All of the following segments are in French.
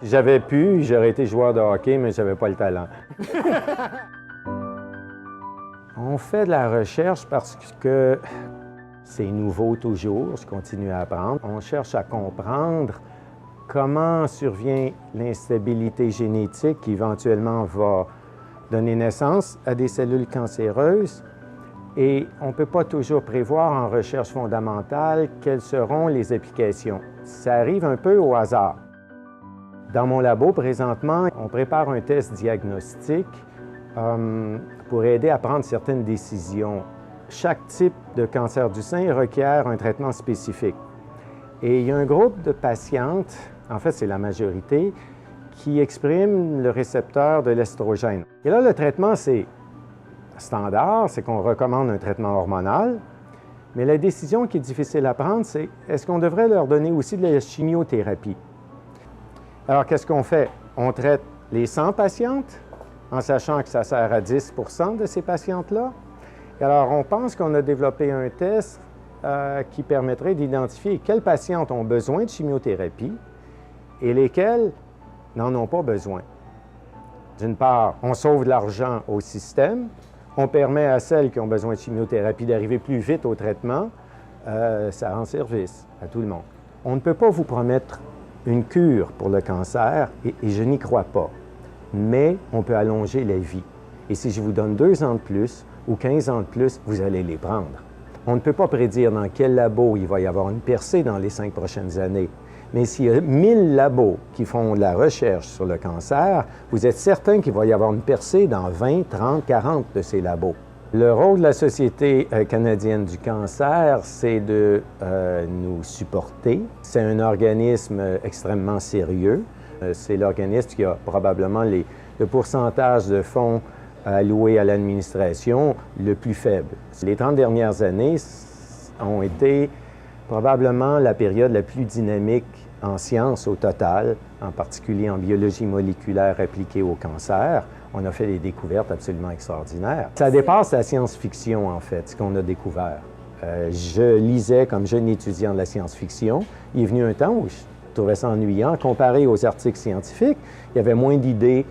Si j'avais pu, j'aurais été joueur de hockey, mais je n'avais pas le talent. On fait de la recherche parce que c'est nouveau toujours, je continue à apprendre. On cherche à comprendre comment survient l'instabilité génétique qui éventuellement va donner naissance à des cellules cancéreuses. Et on ne peut pas toujours prévoir en recherche fondamentale quelles seront les applications. Ça arrive un peu au hasard. Dans mon labo, présentement, on prépare un test diagnostique pour aider à prendre certaines décisions. Chaque type de cancer du sein requiert un traitement spécifique. Et il y a un groupe de patientes, en fait c'est la majorité, qui expriment le récepteur de l'estrogène. Et là, le traitement, c'est standard, c'est qu'on recommande un traitement hormonal, mais la décision qui est difficile à prendre, c'est est-ce qu'on devrait leur donner aussi de la chimiothérapie? Alors, qu'est-ce qu'on fait? On traite les 100 patientes, en sachant que ça sert à 10 de ces patientes-là. Alors, on pense qu'on a développé un test qui permettrait d'identifier quelles patientes ont besoin de chimiothérapie et lesquelles n'en ont pas besoin. D'une part, on sauve de l'argent au système, on permet à celles qui ont besoin de chimiothérapie d'arriver plus vite au traitement, ça rend service à tout le monde. On ne peut pas vous promettre une cure pour le cancer, et je n'y crois pas, mais on peut allonger la vie. Et si je vous donne 2 ans de plus ou 15 ans de plus, vous allez les prendre. On ne peut pas prédire dans quel labo il va y avoir une percée dans les 5 prochaines années. Mais s'il y a 1000 labos qui font de la recherche sur le cancer, vous êtes certain qu'il va y avoir une percée dans 20, 30, 40 de ces labos. Le rôle de la Société canadienne du cancer, c'est de nous supporter. C'est un organisme extrêmement sérieux. C'est l'organisme qui a probablement le pourcentage de fonds alloués à l'administration le plus faible. Les 30 dernières années ont été probablement la période la plus dynamique en sciences au total, en particulier en biologie moléculaire appliquée au cancer. On a fait des découvertes absolument extraordinaires. Ça dépasse la science-fiction, en fait, ce qu'on a découvert. Je lisais comme jeune étudiant de la science-fiction. Il est venu un temps où je trouvais ça ennuyant. Comparé aux articles scientifiques, il y avait moins d'idées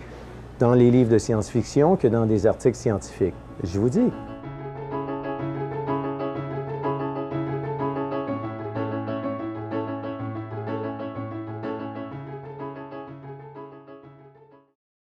dans les livres de science-fiction que dans des articles scientifiques. Je vous dis,